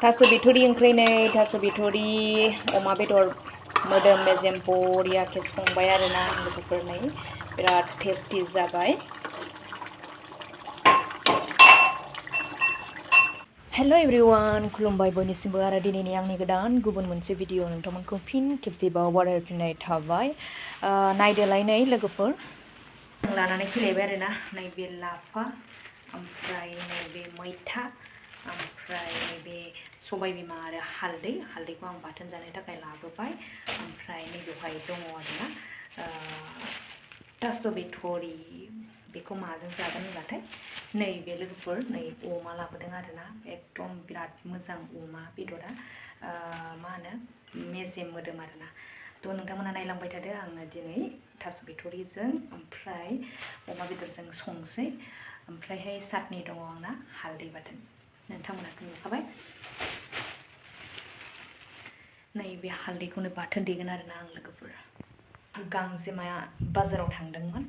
थास' बिथरि ओंख्रि नै थास' बिथरि अमा बेदर मोदोम मेजेम बरियाके संबाय आरोना आं लोगोफोर नै बिराद टेस्टि जाबाय। हेलो एवरीवन खुलुमबाय बयनिसिमबो आरो दिनैनि आंनि गोदान गुबुन मोनसे भिडिअ नोंथांमोनखौ फिन खेबसेबाव बरायफिननाय थाबाय। नायदोलाय नै लोगोफोर लानानै फैलायबाय आरोना नैबे लाफा ओमफ्राय नैबे मैथा ओमफ्राय नैबे सबाय बिमा आरो हालदैखौ आं बाथोन जानो थाखाय लाबोबाय। ओमफ्राय नैबेवहाय दङ आरोना थास' बिथरि बेखौ माजों जागोन होनबाथाय नैबे लोगोफोर नै अमा लाबोदों आरोना एकदम बिराद मोजां अमा बेदरा मा होनो मेजेम मोदोम आरोना। थ' नोंथांमोना नायलांबाय थादो आङो दिनै थास' बिथरिजों ओमफ्राय अमा बेदरजों संसै। ओमफ्रायहाय चाटनि दङ आंना हालदै बाथोन नोंथांमोनाथ' नुखाबाय। नैबे हालदैखौनो बाथोन देगोन आरोना आं लोगोफोर। गांजेमाया बाजाराव थांदोंमोन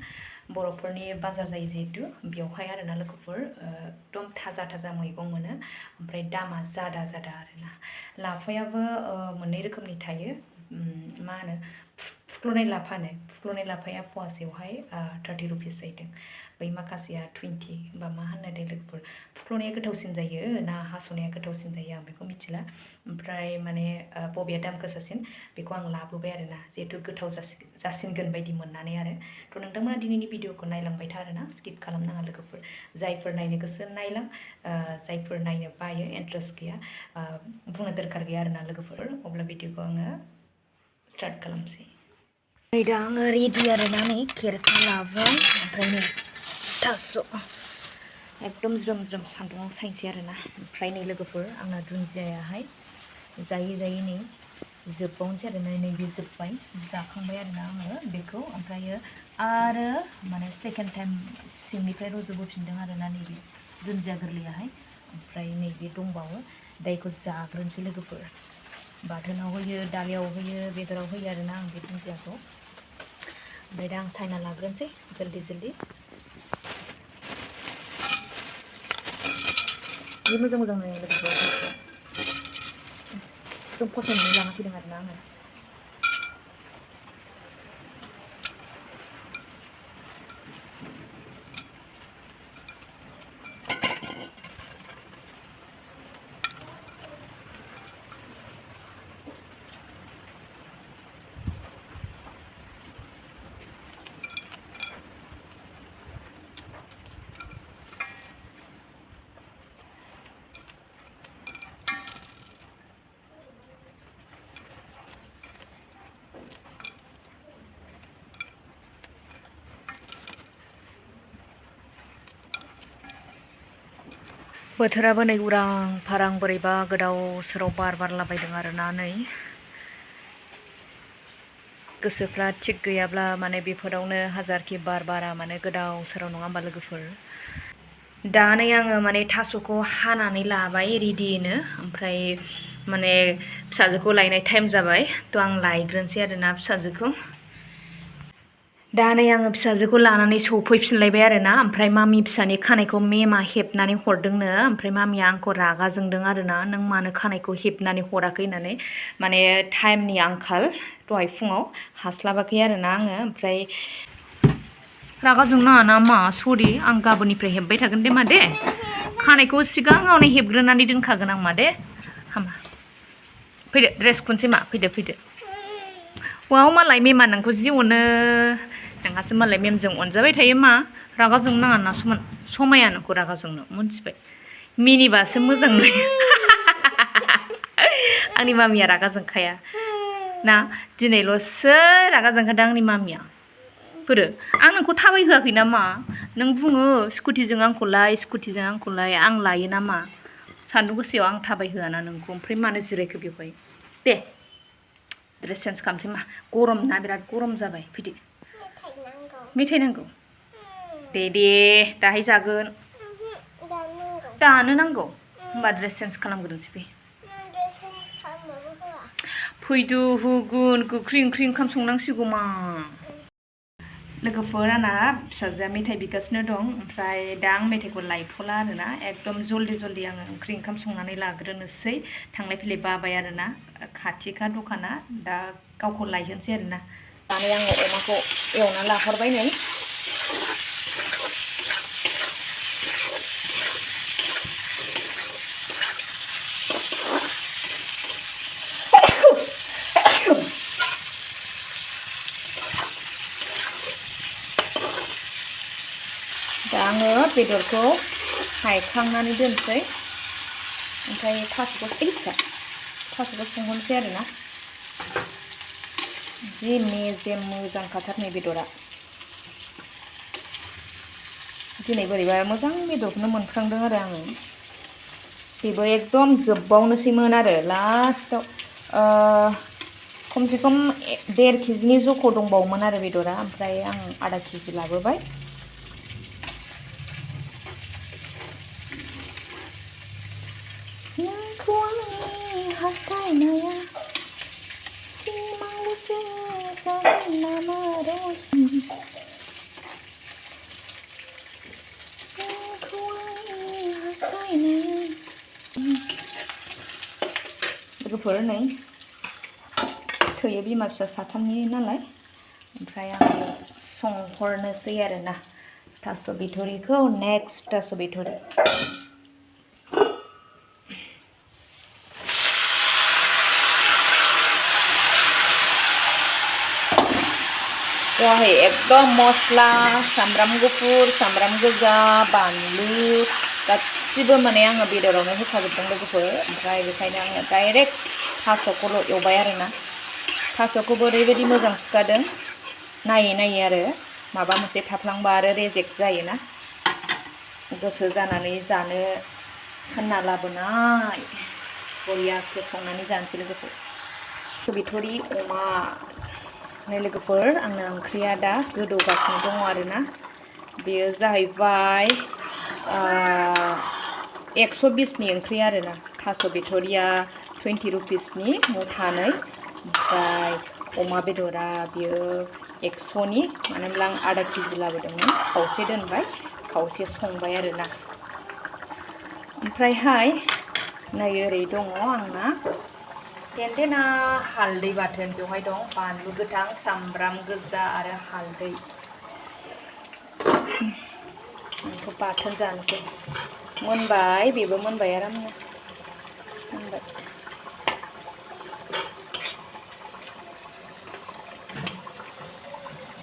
बर'फोरनि बाजार जायो जिहेतु बेवहाय आरोना लोगोफोर एकदम थाजा मैगं मोनो ओमफ्राय दामा जादा आरोना। लाफायाबो मोननै रोखोमनि थायो मा होनो फुख्ल'नाय लाफाया फवासेयावहाय 30 रुपिस जाहैदों। बै माखासेया 20 बा मा होनो दे लोगोफोर फुख्ल'नाया गोथावसिन जायो ना हास'नाया गोथावसिन जायो आं बेखौ मिथिला। ओमफ्राय माने बबेया दाम गोसासिन बेखौ आं लाबोबाय आरोना जिहेतु गोथाव जासिनगोन बायदि मोननानै आरो। थ' नोंथांमोना दिनैनि भिडिअखौ नायलांबाय था आरोना स्किप खालामनाङा लोगोफोर। जायफोर नायनो गोसो नायलां, जायफोर नायनो बायो इन्ट्रेस्ट गैया बुंनो दरखार गैया आरोना लोगोफोर। अब्ला भिडिअखौ आङो स्टार्ट खालामसै। नै दा आङो रेडि आरोना नै खेरखा लाबाय ओमफ्राय नै थास' एकदम ज्रोम सान्दुङाव सायनोसै आरोना। ओमफ्राय नै लोगोफोर आंना दुन्दियाहाय जायै नै जोबबावनोसै आरोना नैबे जोब्बाय जाखांबाय आरोना आङो बेखौ। ओमफ्रायो आरो माने सेकेन्ड टाइम सिंनिफ्राय रज'बोफिनदों आरोना नैबे दुन्दिया गोरलैयाहाय। ओमफ्राय नैबे दंबावो दा बेखौ जाग्रोनोसै लोगोफोर। बाथोनाव होयो, दालियाव होयो, बेदराव होयो आरोना आं बे दुन्दियाखौ। ओमफ्राय दा आं सायना लाग्रोनोसै जल्दि जि मोजां नुयो लोगोफोर एकदम फसायनानै लाना फैदों आरोना आङो। बोथोराबो नै उरां फारां बोरैबा गोदाव सोराव बार बारलाबायदों आरोना नै। गोसोफ्रा थिग गैयाब्ला माने बेफोरावनो हाजारखि बार बारा माने गोदाव सोराव नङा होमबा लोगोफोर। दा नै आङो माने थास'खौ हानानै लाबाय रेडिनो। ओमफ्राय माने फिसाजोखौ लायनाय टाइम जाबाय थ' आं लायग्रोनोसै आरोना फिसाजोखौ। दा नै आङो फिसाजोखौ लानानै सफैफिनलायबाय आरोना। ओमफ्राय मामि फिसानि खानायखौ मेमा हेबनानै हरदोंनो। ओमफ्राय मामिया आंखौ रागा जोंदों आरोना नों मानो खानायखौ हेबनानै हराखै होननानै। माने टाइमनि आंखाल दहाय फुङाव हास्लाबाखै आरोना आङो। ओमफ्राय रागा जोंनो नाङा ना मा सरि आं गाबोननिफ्राय हेबबाय थागोन दे मा दे। खानायखौ सिगाङावनो हेबग्रोनानै दोनखागोन आं मा दे। हामा फैदो ड्रेस खुनसै मा फैदो। वाव मालाय मेमा नोंखौ जि अनो। नोंहासो मालाय मेमजों अनजाबाय थायो मा रागा जोंनो नाङा ना समाया नोंखौ रागा जोंनो मोनथिबाय। मिनिबासो मोजां नुयो। आंनि मामिया रागा जोंखाया ना दिनैल'सो रागा जोंखादों आंनि मामिया। फोरो आं नोंखौ थाबायहोआखै नामा नों बुङो स्कुटिजों आंखौ लाय आं लायो नामा सान्दुं गोसायाव आं थाबायहोआना नोंखौ। ओमफ्राय मानो जिरायखो बेवहाय दे ड्रेस चेन्ज खालामसै मा गरम ना बिराद गरम जाबाय फैदो। मेथाइ नांगौ दे दाहाय जागोन। दानो नांगौ होमबा ड्रेस चेन्ज खालामग्रोनोसै फै। फैदो होगोन गोख्रै ओंखाम संनांसिगौ मा। लोगोफोर आंना फिसाजोआ मेथाइ बिगासिनो दं ओमफ्राय दा आं मेथाइखौ लायथ'ला आरोना एकदम जल्दि आङो ओंखाम संनानै लाग्रोनोसै थांलाय फैलाय बाबाय आरोना खाथिखा दखाना दा गावखौ लायहोनोसै आरोना दानो आङो अमाखौ एवना लाहरबाय नै दा आङो बेदरखौ हायखांनानै दोनसै ओमफ्राय थास'खौ संहरनोसै आरोना जि मेजेम मोजांखाथार नै बेदरा दिनै बोरैबा मोजां बेदरखौनो मोनफ्रांदों आरो आङो बेबो एकदम जोबबावनोसैमोन आरो लास्टआव खमसे खम 1.5 केजिनि जख' दंबावोमोन आरो बेदरा ओमफ्राय आं आधा केजि लाबोबाय नोंखौ आंनि हास्थायनाया सिमांल'सो जागोन नामा रसि नोंखौ आंनि हास्थायनाया लोगोफोर नै थोयो बिमा फिसा साथामनि नालाय ओमफ्राय आं संहरनोसै आरोना थास' बिथ'रिखौ नेक्स्ट थास' बिथ'रि वहाय एकदम मस्ला सामब्राम गुफुर सामब्राम गोजा बानलु गासिबो माने आङो बेदरावनो होखाजोबदों लोगोफोर ओमफ्राय बेखायनो आङो डाइरेक्ट थास'खौल' एवबाय आरोना थास'खौबो ओरैबायदि मोजां सुखादों नायै आरो माबा मोनसे थाफ्लांबा आरो रेजेक्ट जायोना गोसो जानानै जानो होनना लाबोनाय बरियाखौ संनानै जानोसै लोगोफोर बिथ'रि अमा नै लोगोफोर आंना ओंख्रिया दा गोदौगासिनो दङ आरोना बेयो जाहैबाय 120नि ओंख्रि आरोना थास' बिथ'रिया 20 रुपिसनि मुथानै ओमफ्राय अमा बेदरा बियो 100नि मानो होनब्ला आं आधा केजि लाबोदोंमोन खावसे दोनबाय खावसे संबाय आरोना ओमफ्रायहाय नै ओरै दङ आंना देन्थेना हालदै बाथोन बेवहाय दं बानलु गोथां सामब्राम गोजा आरो हालदै बेखौ बाथोन जानोसै मोनबाय बेबो मोनबाय आरामनो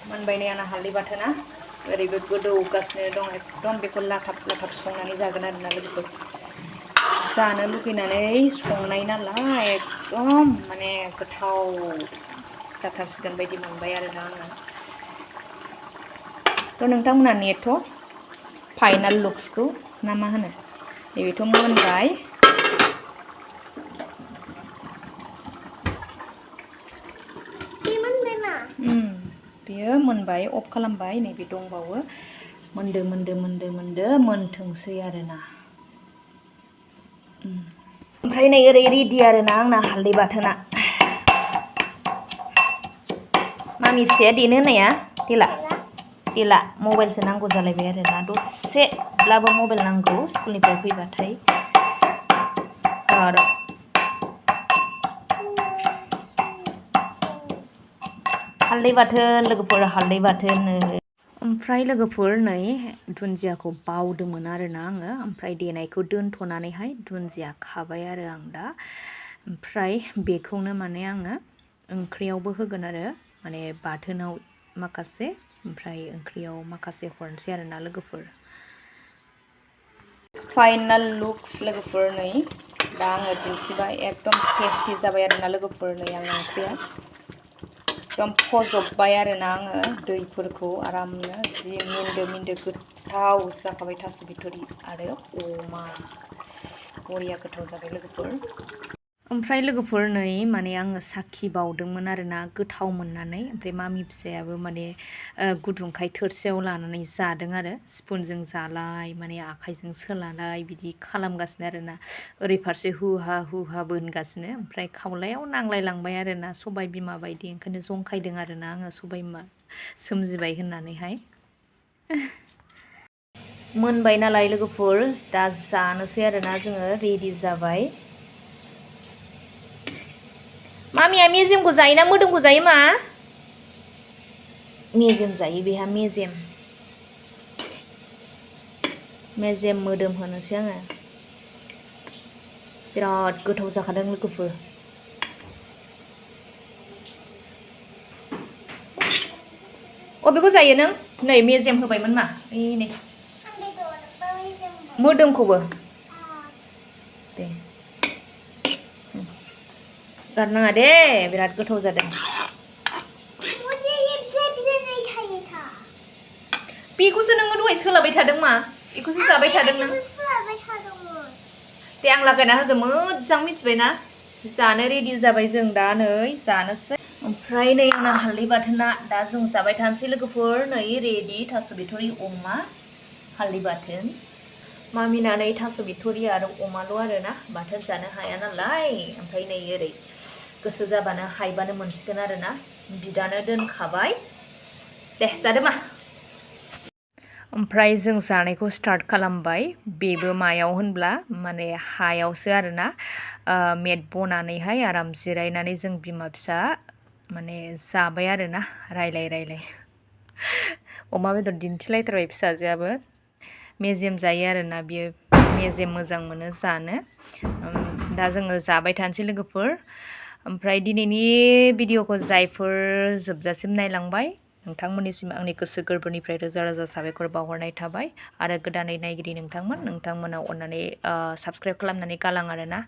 मोनबाय नै आंना हालदै बाथोना ओरैबो गोदौगासिनो दं एकदम बेखौ लाथाब संनानै जागोन आरोना लोगोफोर जानो लुगैनानै संनाय नालाय एकदम माने गोथाव जाथारसिगोन बायदि मोनबाय आरोना आङो थ' नोंथांमोना नेथ' फाइनाल लुक्सखौ ना मा होनो बेथ' मोनबाय बेयो मोनबाय अफ खालामबाय नैबे दंबावो मोनदो मोनथोंसै आरोना ओमफ्राय नै ओरै रेडि आरोना आंना हालदै बाथोना मामि फिसाया देनो होननाया देला मबाइलसो नांगौ जालायबाय आरोना दसेब्लाबो मबाइल नांगौ स्कुलनिफ्राय फैबाथाय हालदै बाथोन लोगोफोर हालदै बाथोन ओमफ्राय लोगोफोर नै दुन्दियाखौ बावदोंमोन आरोना आङो ओमफ्राय देनायखौ दोनथ'नानैहाय दुन्दिया खाबाय आरो आं दा ओमफ्राय बेखौनो माने आङो ओंख्रियावबो होगोन आरो माने बाथोनाव माखासे ओमफ्राय ओंख्रियाव माखासे हरनोसै आरोना लोगोफोर फाइनाल लुक्स लोगोफोर नै दा आङो दिन्थिबाय एकदम टेस्टि जाबाय आरोना लोगोफोर नै आंना ओंख्रिया एकदम फजबबाय आरोना आङो दैफोरखौ आरामनो जि मिन्दो गोथाव जाखाबाय थास' बिथ'रि आरो अमा बरिया गोथाव जाबाय लोगोफोर ओमफ्राय लोगोफोर नै माने आङो साखि बावदोंमोन आरोना गोथाव मोननानै ओमफ्राय मामि फिसायाबो माने गुदुंखाय थोरसियाव लानानै जादों आरो स्पुनजों जालाय माने आखाइजों सोलालाय बिदि खालामगासिनो आरोना ओरै फारसे हुहा बोनगासिनो ओमफ्राय खावलायाव नांलायलांबाय आरोना सबाय बिमा बायदि ओंखायनो जंखायदों आरोना आङो सबाय बिमा सोमजिबाय होननानैहाय मोनबाय नालाय लोगोफोर दा जानोसै आरोना जोङो रेडि जाबाय मामिया मेजेमखौ जायोना मोदोमखौ जायो मा मेजेम जायो बेहा मेजेम मोदोम होनोसै आङो बिराद गोथाव जाखादों लोगोफोर अबेखौ जायो नों नै मेजेम होबायमोन मा नै मोदोमखौबो दे गारनाङा दे बिराद गोथाव जादों बेखौसो नोङो दहाय सोलाबाय थादों मा बेखौसो जाबाय थादों नों दे आं लागायना होगोन मोजां मिथिबायना जानो रेडि जाबाय जों दा नै जानोसै ओमफ्राय नै आंना हालदै बाथोना दा जों जाबाय थानोसै लोगोफोर नै रेडि थास' बिथरि अमा हालदै बाथोन मामिना नै थास' बिथरि आरो अमाल' आरोना बाथोन जानो हाया नालाय ओमफ्राय नै ओरै गोसो जाबानो हायबानो मोनसिगोन आरोना बिदानो दोनखाबाय दे जादो मा ओमफ्राय जों जानायखौ स्टार्ट खालामबाय बेबो मायाव होनब्ला माने हायावसो आरोना मेट बनानैहाय आराम जिरायनानै जों बिमा फिसा माने जाबाय आरोना रायलाय अमा बेदर दिन्थिलायथारबाय फिसाजोआबो मेजेम जायो आरोना बियो मेजेम मोजां मोनो जानो दा जोङो जाबाय थानोसै लोगोफोर ओमफ्राय दिनैनि भिडिअखौ जायफोर जोबजासिम नायलांबाय नोंथांमोननिसिम आंनि गोसो गोरबोनिफ्राय रोजा रोजा साबायखर बावहरनाय थाबाय आरो गोदानै नायगिरि नोंथांमोना अननानै साबस्क्राइब खालामनानै गालां आरोना